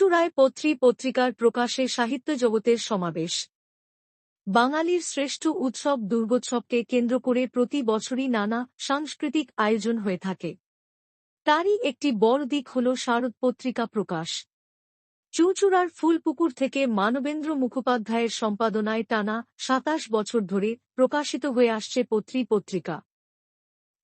চুঁচুড়ায় পত্রী পত্রিকার প্রকাশে সাহিত্য জগতের সমাবেশ। বাঙালির শ্রেষ্ঠ উৎসব দুর্গোৎসবকে কেন্দ্র করে প্রতি বছরই নানা সাংস্কৃতিক আয়োজন হয়ে থাকে। তারই একটি বড় দিক হল শারদ পত্রিকা প্রকাশ। চুঁচুড়ার ফুলপুকুর থেকে মানবেন্দ্র মুখোপাধ্যায়ের সম্পাদনায় টানা ২৭ বছর ধরে প্রকাশিত হয়ে আসছে পত্রী পত্রিকা।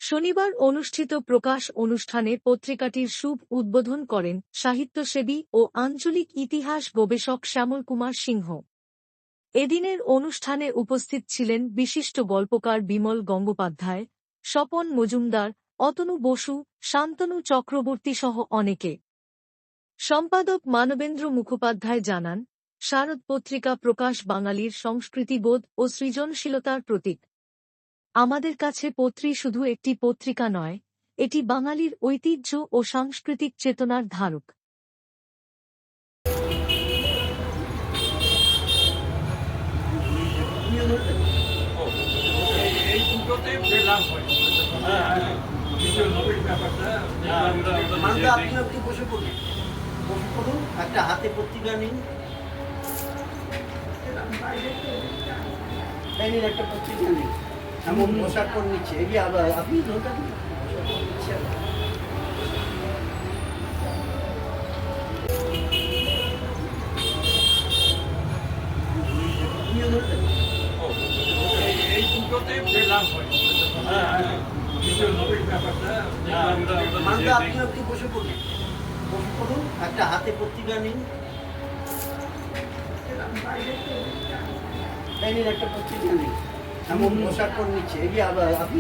শনিবার অনুষ্ঠিত প্রকাশ অনুষ্ঠানে পত্রিকাটির শুভ উদ্বোধন করেন সাহিত্যসেবী ও আঞ্চলিক ইতিহাস গবেষক শ্যামল কুমার সিংহ। এদিনের অনুষ্ঠানে উপস্থিত ছিলেন বিশিষ্ট গল্পকার বিমল গঙ্গোপাধ্যায়, স্বপন মজুমদার, অতনু বসু, শান্তনু চক্রবর্তী সহ অনেকে। সম্পাদক মানবেন্দ্র মুখোপাধ্যায় জানান, শারদ পত্রিকা প্রকাশ বাঙালির সংস্কৃতিবোধ ও সৃজনশীলতার প্রতীক। আমাদের কাছে পত্রী শুধু একটি পত্রিকা নয়, এটি বাঙালির ঐতিহ্য ও সাংস্কৃতিক চেতনার ধারক। একটা হাতে পত্রিকা নিন, একটা পত্রিকা নিন, এমন পোশাক করে নিচ্ছে। এই যে আবার আপনি আপনি বসে পড়ুন, একটা হাতে পত্রিকা নিন, একটা পত্রিকা নিন, এমন পোশাক করে নিচ্ছে। এই যে আবার আপনি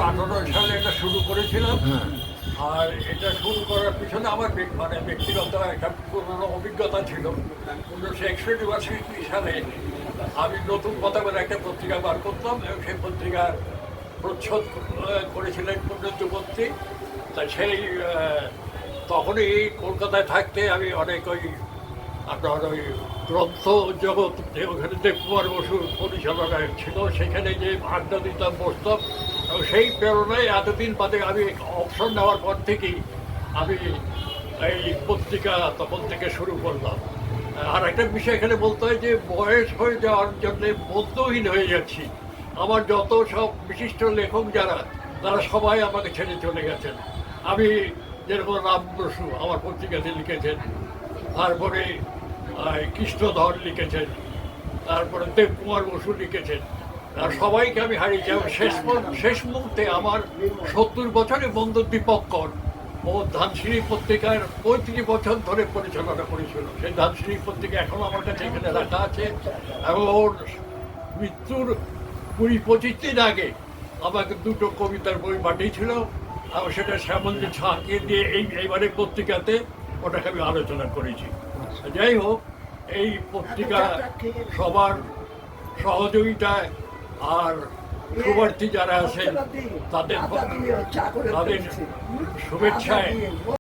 18 সালে এটা শুরু করেছিলাম। আর এটা শুরু করার পিছনে আমার ব্যক্তিগত একটা পুরনো অভিজ্ঞতা ছিল। 1961 সালে আমি নতুন কথা বলে একটা পত্রিকা বার করতাম এবং সেই পত্রিকার প্রচ্ছদ করেছিলেন পুণ্যচক্রবর্তী। তাই সেই তখনই কলকাতায় থাকতে আমি অনেক আপনার গ্রন্থ জগৎ, ওখানে দেবকুমার বসুর পরিচালনায় ছিল, সেখানে যে আড্ডা দিতাম, বসতাম। এবং সেই প্রেরণায় এতদিন বাদে আমি অবসর নেওয়ার পর থেকেই আমি এই পত্রিকা তখন থেকে শুরু করলাম। আর একটা বিষয় এখানে বলতে হয় যে বয়স হয়ে যাওয়ার জন্যে বন্ধুহীন হয়ে যাচ্ছি। আমার যত সব বিশিষ্ট লেখক যারা, তারা সবাই আমাকে ছেড়ে চলে গেছেন। আমি যেরকম রাম বসু আমার পত্রিকাতে লিখেছেন, তারপরে কৃষ্ণধর লিখেছেন, তারপরে দেবকুমার বসু লিখেছেন, আর সবাইকে আমি হারিয়েছি। এবং শেষ মুহূর্তে আমার 70 বছরের বন্ধু দীপঙ্কর, ও ধানসিঁড়ি পত্রিকার 35 বছর ধরে পরিচালনা করেছিল। সেই ধানসিঁড়ি পত্রিকা এখনও আমার কাছে এখানে রাখা আছে। এবং ওর মৃত্যুর 20-25 দিন আগে আমাকে 2টো কবিতার বই পাঠিয়েছিল, এবং সেটা শ্যামলজি ঝাঁকে দিয়ে এইবারে পত্রিকাতে ওটাকে আমি আলোচনা করেছি। যাই হোক, এই পত্রিকা সবার সহযোগিতায় আর শুভার্থী যারা আছেন তাদের শুভেচ্ছায়